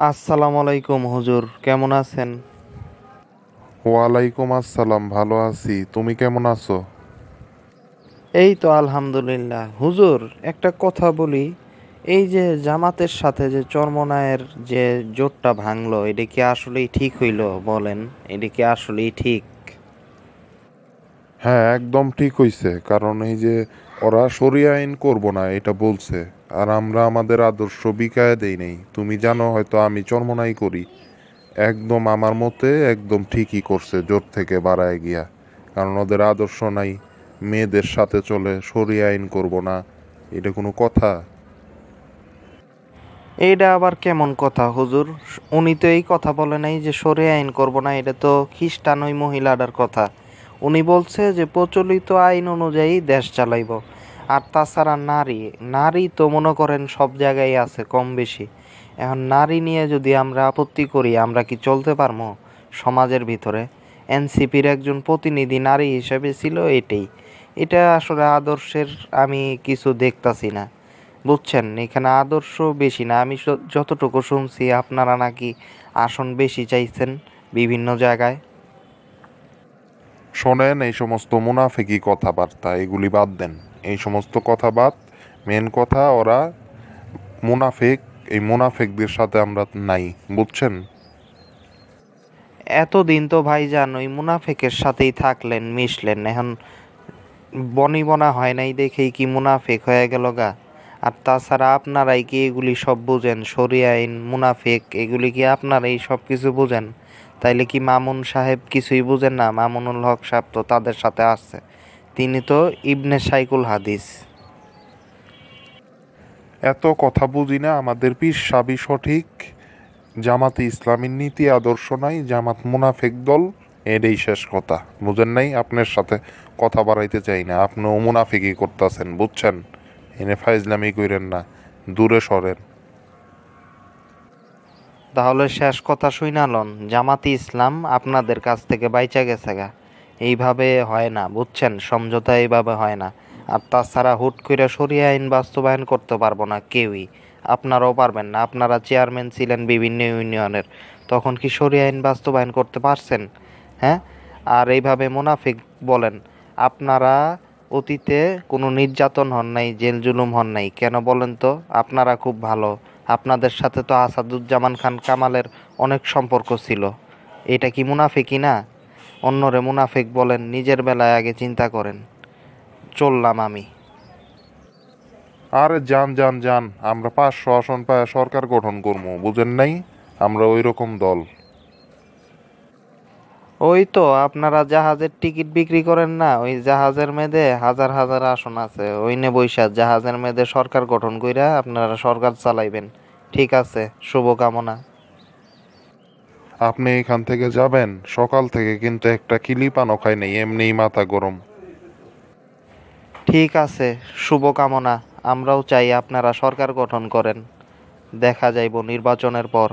আসসালামু আলাইকুম হুজুর, কেমন আছেন? ওয়ালাইকুম আসসালাম, ভালো আছি। তুমি কেমন আছো? এই তো আলহামদুলিল্লাহ। হুজুর, একটা কথা বলি। এই যে জামাতের সাথে যে চরমনায়ের যে জোটটা ভাঙলো, এটা কি আসলেই ঠিক হইলো বলেন? এটা কি আসলেই ঠিক? হ্যাঁ, একদম ঠিক হইছে। কারণ এই যে ওরা শরিয়া আইন করব না এটা বলছে, আর আমরা আমাদের আদর্শ বিকায় দেই নাই। তুমি জানো হয়তো আমি চরমনাই করি। একদম আমার মতে একদম ঠিকই করছে জোর থেকে বাড়ায় গিয়া। কারণ ওদের আদর্শ নাই, মেয়েদের সাথে চলে, শরিয়া আইন করব না, এটা কোনো কথা? এইটা আবার কেমন কথা হুজুর? উনি তো এই কথা বলে নাই যে শরিয়া আইন করব না, এটা তো খ্রিস্টান ওই মহিলাটার কথা। উনি বলছে যে প্রচলিত আইন অনুযায়ী দেশ চালাইব। আর তাছাড়া নারী, নারী তো মনে করেন সব জায়গায় আছে কম বেশি। এখন নারী নিয়ে যদি আমরা আপত্তি করি, আমরা কি চলতে পারবো সমাজের ভিতরে? এনসিপির একজন প্রতিনিধি নারী হিসেবে ছিল, এটাই। এটা আসলে আদর্শের আমি কিছু দেখতাছি না। বুঝছেন, এখানে আদর্শ বেশি না। আমি যতটুকু শুনছি আপনারা নাকি আসন বেশি চাইছেন বিভিন্ন জায়গায়। শোনেন, এই সমস্ত মুনাফিকি কথাবার্তা এগুলি বাদ দেন। এই সমস্ত কথা বাদ। মেন কথা, ওরা মুনাফিক। এই মুনাফিকদের সাথে আমরা নাই, বুঝছেন? এতদিন তো ভাইজান ওই মুনাফেকের সাথেই থাকলেন, মিশলেন, এখন বনিবনা হয় নাই দেখেই কি মুনাফেক হয়ে গেল গা? আর তাছাড়া আপনারাই কি এগুলি সব বুঝেন? শরিয়া আইন, মুনাফেক, এগুলি কি আপনারাই সব কিছু বুঝেন? তাইলে কি মামুন সাহেব কিছুই বুঝেন না? মামুনুল হক সাহেব তো তাদের সাথে আসছে, তিনি তো ইবনে সাইকুল হাদিস। এত কথা বুঝি না, আমাদের পীর সাবি সঠিক। জামাতে ইসলামীর নীতি আদর্শ নাই, জামাত মুনাফিক দল। এটাই শেষ কথা, বুঝেন নাই? আপনার সাথে কথা বাড়াইতে চাই না, আপনিও মুনাফিকই করতেছেন, বুঝছেন? এনে ফাইজলামি কইরেন না, দূরে সরেন। তাহলে শেষ কথা শুইনা লন, জামাতি ইসলাম আপনাদের কাছ থেকে বাইচা গেছে গা। এইভাবে হয় না, বুঝছেন? সমঝোতা এইভাবে হয় না। আর তাছাড়া হুট করে শরিয়া আইন বাস্তবায়ন করতে পারবো না কেউই। আপনারাও পারবেন না। আপনারা চেয়ারম্যান ছিলেন বিভিন্ন ইউনিয়নের, তখন কি শরিয়া আইন বাস্তবায়ন করতে পারছেন? হ্যাঁ? আর এইভাবে মুনাফিক বলেন। আপনারা অতীতে কোনো নির্যাতন হন নাই, জেল জুলুম হন নাই, কেন বলেন তো? আপনারা খুব ভালো। আপনাদের সাথে তো আসাদুজ্জামান খান কামালের অনেক সম্পর্ক ছিল। এটা কি মুনাফিকি না? অন্যরে মুনাফিক বলেন, নিজের বেলায় আগে চিন্তা করেন। চললাম আমি। আরে যান যান যান, আমরা 500 আসন পায় সরকার গঠন করবো, বুঝেন নাই? আমরা ওই রকম দল। ওই তো আপনারা জাহাজের টিকিট বিক্রি করেন না, ওই জাহাজের মেয়েদে হাজার হাজার আসন আছে, ওই নে বৈশা জাহাজের মেয়েদে সরকার গঠন কইরা আপনারা সরকার চালাইবেন। ঠিক আছে, শুভকামনা। আপনি এখান থেকে যাবেন, সকাল থেকে কিন্তু একটা কিলি পানও খাই নাই, এমনিই মাথা গরম। ঠিক আছে, শুভকামনা। আমরাও চাই আপনারা সরকার গঠন করেন। দেখা যাইব নির্বাচনের পর।